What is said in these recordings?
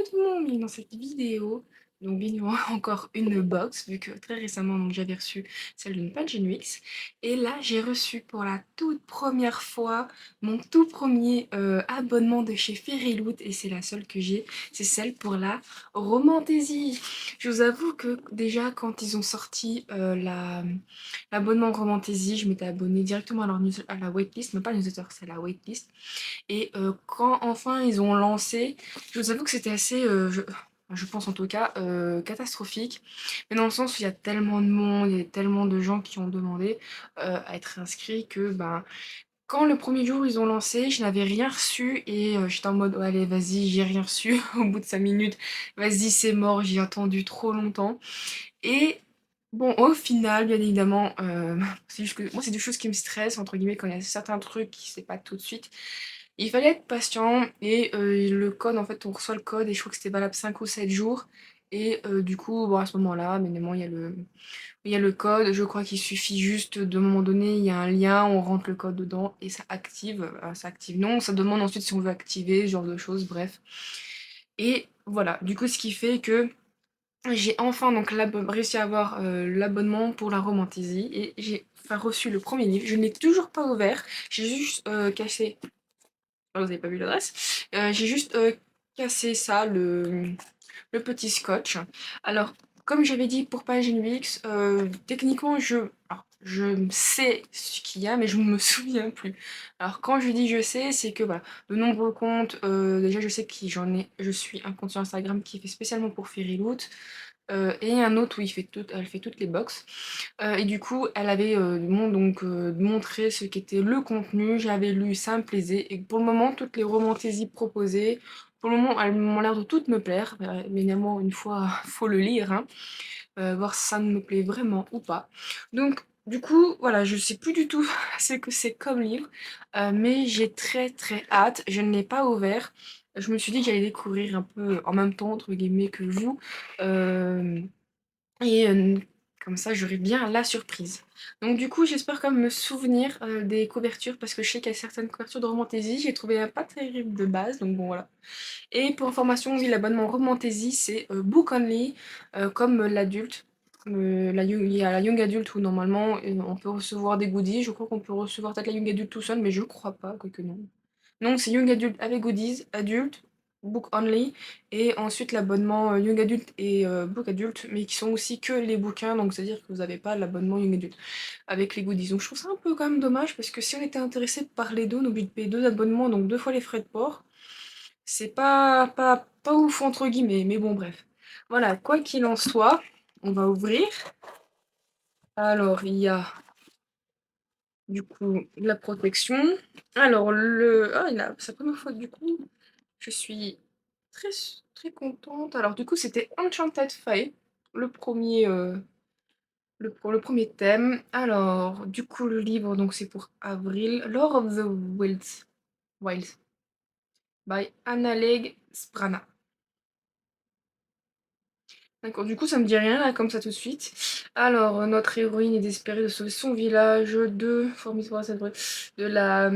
tout le monde, bienvenue dans cette vidéo. Donc bien évidemment encore une box, vu que très récemment donc j'avais reçu celle d'une page NUX. Et là j'ai reçu pour la toute première fois mon tout premier abonnement de chez Fairyloot, et c'est la seule que j'ai, c'est celle pour la Romantaisie. Je vous avoue que déjà quand ils ont sorti l'abonnement Romantaisie, je m'étais abonnée directement à à la waitlist, mais pas la newsletter, c'est la waitlist. Et quand enfin ils ont lancé, je vous avoue que c'était assez, je pense en tout cas, catastrophique. Mais dans le sens où il y a tellement de monde, il y a tellement de gens qui ont demandé à être inscrits que ben, quand le premier jour ils ont lancé, je n'avais rien reçu et j'étais en mode: «Oh, allez, vas-y, j'ai rien reçu.» Au bout de 5 minutes, vas-y, c'est mort, j'ai attendu trop longtemps. Et bon, au final, bien évidemment, c'est juste que moi, c'est des choses qui me stressent, entre guillemets, quand il y a certains trucs qui c'est pas tout de suite. Il fallait être patient et le code, en fait, on reçoit le code et je crois que c'était valable 5 ou 7 jours. Et du coup, bon, à ce moment-là, bien évidemment, il y a le code. Je crois qu'il suffit juste d'un moment donné, il y a un lien, on rentre le code dedans et ça active. Ça active, non, ça demande ensuite si on veut activer, ce genre de choses, bref. Et voilà, du coup, ce qui fait que j'ai enfin donc réussi à avoir l'abonnement pour la Romantaisie et j'ai enfin reçu le premier livre. Je ne l'ai toujours pas ouvert, j'ai juste cassé. Ah, vous n'avez pas vu l'adresse. J'ai juste cassé ça, le petit scotch. Alors, comme j'avais dit pour page NUX, techniquement, alors, je sais ce qu'il y a, mais je ne me souviens plus. Alors, quand je dis je sais, c'est que voilà, de nombreux comptes, déjà je sais que je suis un compte sur Instagram qui est fait spécialement pour Fairyloot, et un autre où elle fait toutes les box. Et du coup, elle avait donc, montré ce qu'était le contenu. J'avais lu, ça me plaisait. Et pour le moment, toutes les romantaisies proposées, pour le moment, elles m'ont l'air de toutes me plaire. Évidemment, une fois, faut le lire, hein, voir si ça me plaît vraiment ou pas. Donc, du coup, voilà, je sais plus du tout ce que c'est comme livre, mais j'ai très très hâte. Je ne l'ai pas ouvert. Je me suis dit que j'allais découvrir un peu en même temps, entre guillemets, que vous. Euh, et comme ça, j'aurai bien la surprise. Donc du coup, j'espère quand même me souvenir des couvertures, parce que je sais qu'il y a certaines couvertures de Romantaisie, j'ai trouvé un pas terrible de base, donc bon voilà. Et pour information, oui, l'abonnement Romantaisie, c'est book only, comme l'adulte. Il y a la young adult où normalement on peut recevoir des goodies. Je crois qu'on peut recevoir peut-être la young adult tout seul, mais je crois pas, quoique non. Non, c'est Young Adult avec goodies, adulte, book only, et ensuite l'abonnement Young Adult et book Adult, mais qui sont aussi que les bouquins, donc c'est-à-dire que vous n'avez pas l'abonnement Young Adult avec les goodies. Donc je trouve ça un peu quand même dommage, parce que si on était intéressé par les deux, on oublie de payer deux abonnements, donc deux fois les frais de port. C'est pas ouf entre guillemets, mais bon bref. Voilà, quoi qu'il en soit, on va ouvrir. Alors il y a du coup la protection. Alors c'est la première fois du coup. Je suis très, très contente. Alors du coup, c'était Enchanted Fae, le premier, le premier thème. Alors, du coup, le livre, donc c'est pour avril. Lord of the Wilds by Anna-Leg Sprana. D'accord, du coup, ça me dit rien là, comme ça tout de suite. Alors, notre héroïne est désespérée de sauver son village de formidable de la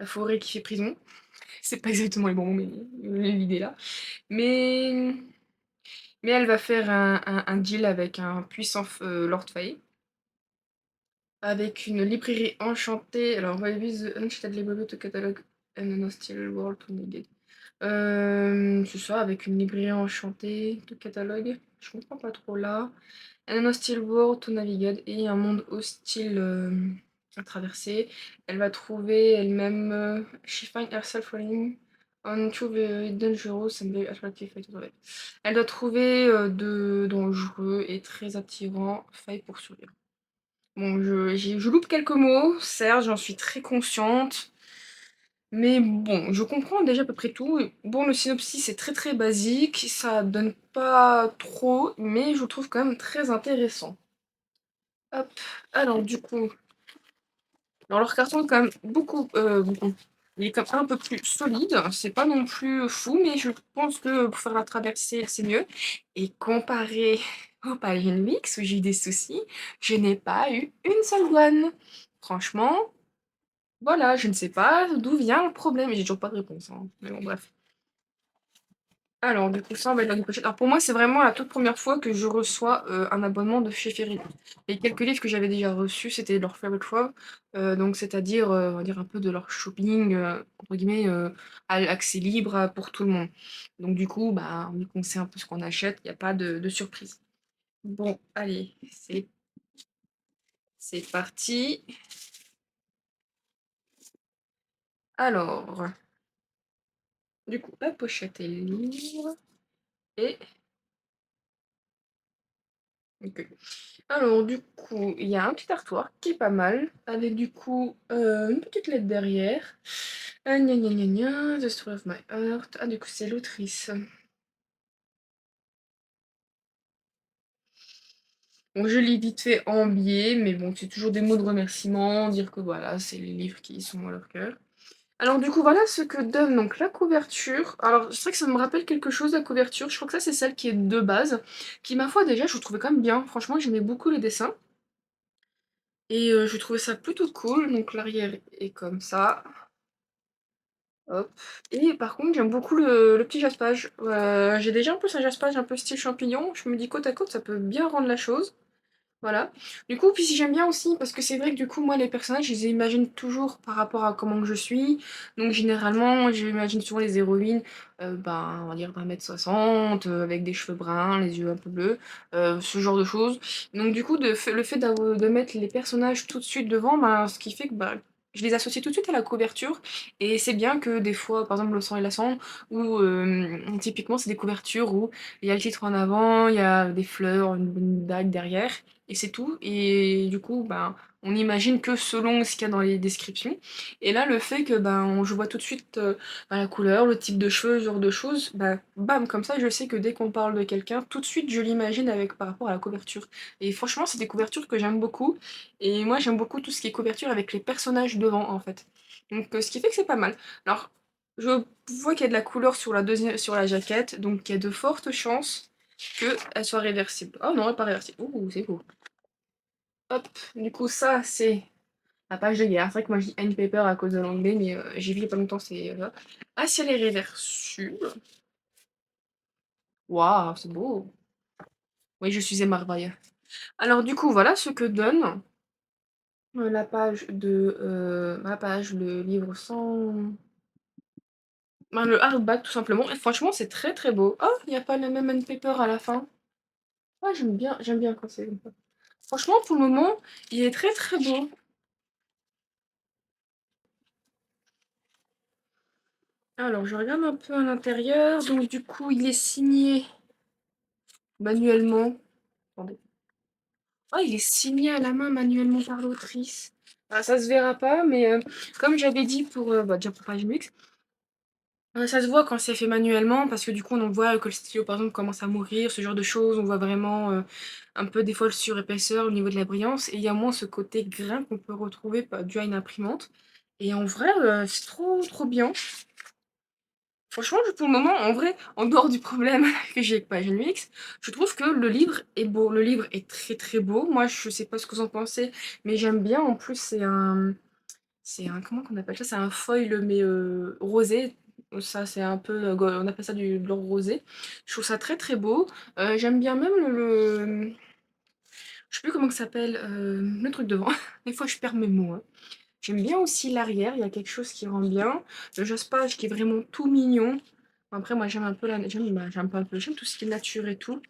forêt qui fait prison. C'est pas exactement les bons mots, mais l'idée là. Mais Mais elle va faire un deal avec un puissant Lord Fae, avec une librairie enchantée. Alors, why is the Uncharted Library to catalog and an hostile world to negate? C'est ça, avec une librairie enchantée de catalogue. Je comprends pas trop là. And an hostile world to navigate, et un monde hostile à traverser. Elle va trouver elle-même. She finds herself running on to very dangerous and very attractive fight to survive. Elle doit trouver de dangereux et très attirants failles pour survivre. Bon, je loupe quelques mots, certes, j'en suis très consciente. Mais bon, je comprends déjà à peu près tout. Bon, le synopsis est très très basique, ça donne pas trop, mais je le trouve quand même très intéressant. Hop, alors du coup, alors leur carton est quand même beaucoup, il est quand même un peu plus solide, c'est pas non plus fou, mais je pense que pour faire la traversée, c'est mieux. Et comparé au Palion Mix où j'ai eu des soucis, je n'ai pas eu une seule douane. Franchement, voilà, je ne sais pas d'où vient le problème, et j'ai toujours pas de réponse, hein. Mais bon, bref. Alors du coup, ça, on va être dans une pochette. Alors pour moi, c'est vraiment la toute première fois que je reçois, un abonnement de chez Fairy. Les quelques livres que j'avais déjà reçus, c'était leur favorite choix, donc c'est-à-dire, on va dire un peu de leur shopping, entre guillemets, à accès libre à pour tout le monde. Donc du coup, bah, vu qu'on sait un peu ce qu'on achète, il y a pas de surprise. Bon, allez, c'est parti. Alors, du coup, la pochette est libre et OK. Alors du coup, il y a un petit artwork qui est pas mal, avec du coup, une petite lettre derrière. Gna gna gna gna, The Story of My Heart. Ah du coup c'est l'autrice. Bon je lis vite fait en biais, mais bon c'est toujours des mots de remerciement, dire que voilà, c'est les livres qui sont à leur cœur. Alors du coup voilà ce que donne donc la couverture. Alors c'est vrai que ça me rappelle quelque chose la couverture, je crois que ça c'est celle qui est de base, qui ma foi déjà je trouvais quand même bien. Franchement j'aimais beaucoup les dessins. Et je trouvais ça plutôt cool, donc l'arrière est comme ça, hop. Et par contre j'aime beaucoup le petit jaspage. J'ai déjà un peu un jaspage un peu style champignon, je me dis côte à côte ça peut bien rendre la chose. Voilà. Du coup, puis si j'aime bien aussi, parce que c'est vrai que du coup, moi, les personnages, je les imagine toujours par rapport à comment que je suis. Donc, généralement, j'imagine souvent les héroïnes, ben, on va dire d'1 m 60, avec des cheveux bruns, les yeux un peu bleus, ce genre de choses. Donc, du coup, le fait de mettre les personnages tout de suite devant, ben, ce qui fait que bah, je les associe tout de suite à la couverture. Et c'est bien que des fois, par exemple, Le sang et la cendre, où typiquement, c'est des couvertures où il y a le titre en avant, il y a des fleurs, une dague derrière et c'est tout. Et du coup, ben, on imagine que selon ce qu'il y a dans les descriptions. Et là, le fait que ben, je vois tout de suite ben, la couleur, le type de cheveux, ce genre de choses, ben, bam, comme ça, je sais que dès qu'on parle de quelqu'un, tout de suite, je l'imagine avec par rapport à la couverture. Et franchement, c'est des couvertures que j'aime beaucoup. Et moi, j'aime beaucoup tout ce qui est couverture avec les personnages devant, en fait. Donc, ce qui fait que c'est pas mal. Alors, je vois qu'il y a de la couleur sur la deuxième, sur la jaquette, donc il y a de fortes chances qu'elle soit réversible. Oh non, elle n'est pas réversible. Ouh, c'est beau. Hop, du coup, ça, c'est la page de guerre. C'est vrai que moi, je dis N paper à cause de l'anglais, mais j'ai vu il y a pas longtemps, c'est là. Ah, si elle est réversible. Waouh, c'est beau. Oui, je suis émerveillée. Alors, du coup, voilà ce que donne la page, le livre sans. Ben, le hardback, tout simplement. Et franchement, c'est très très beau. Oh, il n'y a pas le même N paper à la fin. Ah, j'aime bien quand c'est comme ça. Franchement, pour le moment, il est très très beau. Alors, je regarde un peu à l'intérieur. Donc, du coup, il est signé manuellement. Attendez. Oh, il est signé à la main manuellement par l'autrice. Ah, ça se verra pas, mais comme j'avais dit pour, bah, déjà pour Page Mix, ça se voit quand c'est fait manuellement parce que du coup, on voit que le stylo, par exemple, commence à mourir, ce genre de choses. On voit vraiment un peu des fois le surépaisseur au niveau de la brillance. Et il y a moins ce côté grain qu'on peut retrouver dû à une imprimante. Et en vrai, c'est trop trop bien. Franchement, pour le moment, en vrai, en dehors du problème que j'ai avec Page Mix, je trouve que le livre est beau. Le livre est très très beau. Moi, je sais pas ce que vous en pensez, mais j'aime bien. En plus, comment qu'on appelle ça? C'est un foil, mais rosé. Ça, c'est un peu, on appelle ça du blanc rosé. Je trouve ça très très beau. J'aime bien même je sais plus comment ça s'appelle, le truc devant. Des fois, je perds mes mots, hein. J'aime bien aussi l'arrière, il y a quelque chose qui rend bien. Le jaspage qui est vraiment tout mignon. Après, moi, j'aime un peu j'aime pas un peu, j'aime tout ce qui est nature et tout.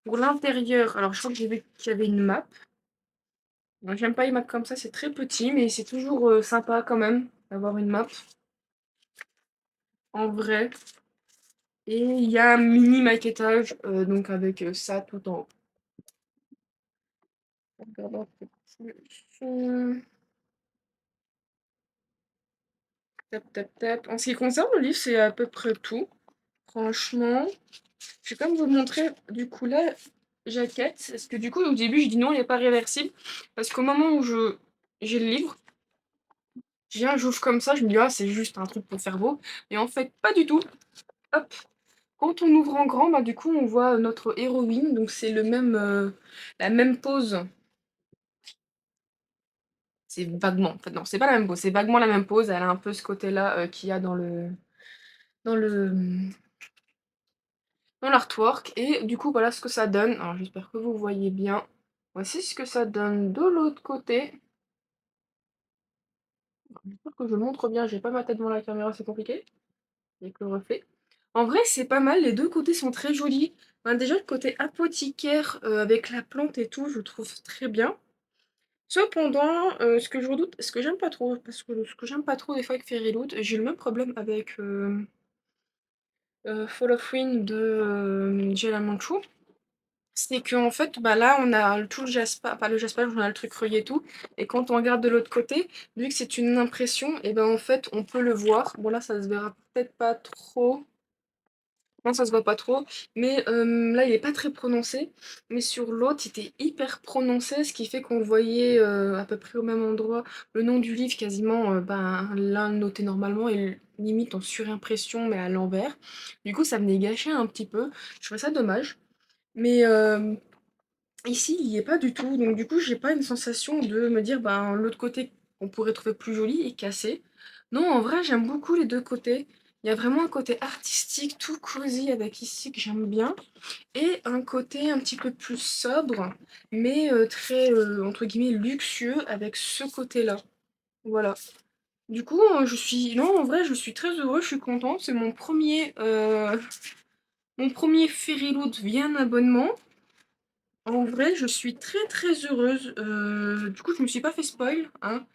Pour l'intérieur, alors je crois que j'ai vu qu'il y avait une map. Moi, j'aime pas les maps comme ça, c'est très petit, mais c'est toujours sympa quand même d'avoir une map en vrai. Et il y a un mini maquettage, donc avec ça tout en haut. Regardons un peu plus. Tap, tap, tap. En ce qui concerne le livre, c'est à peu près tout. Franchement, je vais quand même vous montrer du coup la jaquette. Parce que du coup, au début, je dis non, il n'est pas réversible. Parce qu'au moment où j'ai le livre, je viens, j'ouvre comme ça, je me dis, ah, c'est juste un truc pour faire beau. Et en fait, pas du tout. Hop. Quand on ouvre en grand, bah, du coup, on voit notre héroïne. Donc, c'est la même pose. C'est vaguement. En fait, non, c'est pas la même pose. C'est vaguement la même pose. Elle a un peu ce côté-là qu'il y a dans le dans l'artwork et du coup, voilà ce que ça donne. Alors j'espère que vous voyez bien. Voici ce que ça donne de l'autre côté. J'espère que je montre bien, j'ai pas ma tête devant la caméra, c'est compliqué, avec le reflet. En vrai, c'est pas mal, les 2 côtés sont très jolis. Ben, déjà, le côté apothicaire, avec la plante et tout, je trouve très bien. Cependant, ce que je redoute, ce que j'aime pas trop, parce que ce que j'aime pas trop des fois avec Fairyloot, j'ai le même problème avec, Fall of Wind de, Jella Manchou. C'est qu'en fait, bah, là, on a tout le jaspa pas le jaspage, on a le truc relié et tout et quand on regarde de l'autre côté, vu que c'est une impression et ben, en fait, on peut le voir. Bon là, ça se verra peut-être pas trop. Non, ça se voit pas trop, mais là, il est pas très prononcé, mais sur l'autre, il était hyper prononcé, ce qui fait qu'on voyait, à peu près au même endroit, le nom du livre quasiment, ben, l'un noté normalement et limite en surimpression, mais à l'envers. Du coup, ça venait gâcher un petit peu. Je trouvais ça dommage, mais ici, il y est pas du tout, donc du coup, j'ai pas une sensation de me dire: «Ben, l'autre côté qu'on pourrait trouver plus joli est cassé». Non, en vrai, j'aime beaucoup les 2 côtés. Il y a vraiment un côté artistique, tout cosy avec ici que j'aime bien et un côté un petit peu plus sobre, mais très, entre guillemets «luxueux» avec ce côté-là. Voilà. Du coup, je suis non, en vrai, je suis très heureuse, je suis contente. C'est mon 1er Fairyloot via un abonnement. En vrai, je suis très très heureuse. Du coup, je me suis pas fait spoil, hein,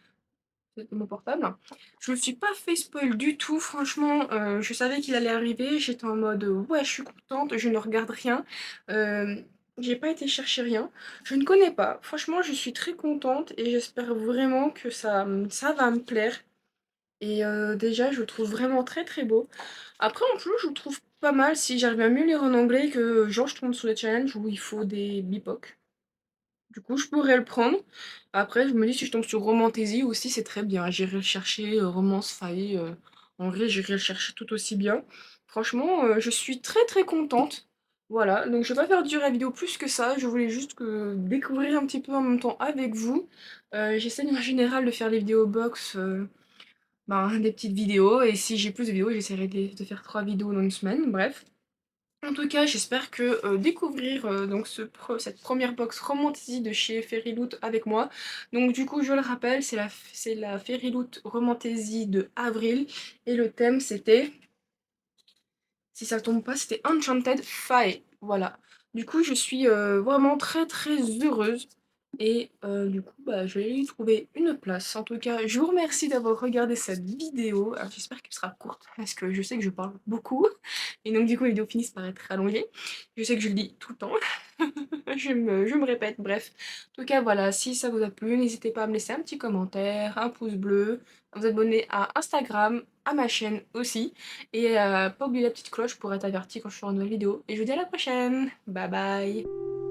c'est mon portable. Je me suis pas fait spoil du tout, franchement, je savais qu'il allait arriver. J'étais en mode ouais, je suis contente, je ne regarde rien. Euh, j'ai pas été chercher rien. Je ne connais pas. Franchement, je suis très contente et j'espère vraiment que ça va me plaire. Et déjà, je le trouve vraiment très très beau. Après, en plus, je le trouve pas mal si j'arrive à mieux lire en anglais que genre je tombe sur les challenges où il faut des bipoc. Du coup, je pourrais le prendre. Après, je me dis si je tombe sur Romantaisie aussi, c'est très bien. J'irai le chercher, Romance Faille, en vrai, j'irai le chercher tout aussi bien. Franchement, je suis très très contente. Voilà, donc je vais pas faire durer la vidéo plus que ça. Je voulais juste que découvrir un petit peu en même temps avec vous. J'essaie en général de faire les vidéos box, ben, des petites vidéos. Et si j'ai plus de vidéos, j'essaierai de faire 3 vidéos dans une semaine. Bref. En tout cas, j'espère que découvrir donc cette première box Romantasy de chez Fairyloot avec moi. Donc du coup, je le rappelle, c'est la Fairyloot Romantasy de avril et le thème c'était, si ça tombe pas, c'était Enchanted Fae. Voilà. Du coup, je suis vraiment très très heureuse. Et du coup, bah, je vais y trouver une place. En tout cas, je vous remercie d'avoir regardé cette vidéo. Alors, j'espère qu'elle sera courte parce que je sais que je parle beaucoup. Et donc, du coup, les vidéos finissent par être allongées. Je sais que je le dis tout le temps. Je me répète, bref. En tout cas, voilà, si ça vous a plu, n'hésitez pas à me laisser un petit commentaire, un pouce bleu, à vous abonner à Instagram, à ma chaîne aussi. Et pas oublier la petite cloche pour être averti quand je ferai une nouvelle vidéo. Et je vous dis à la prochaine. Bye bye.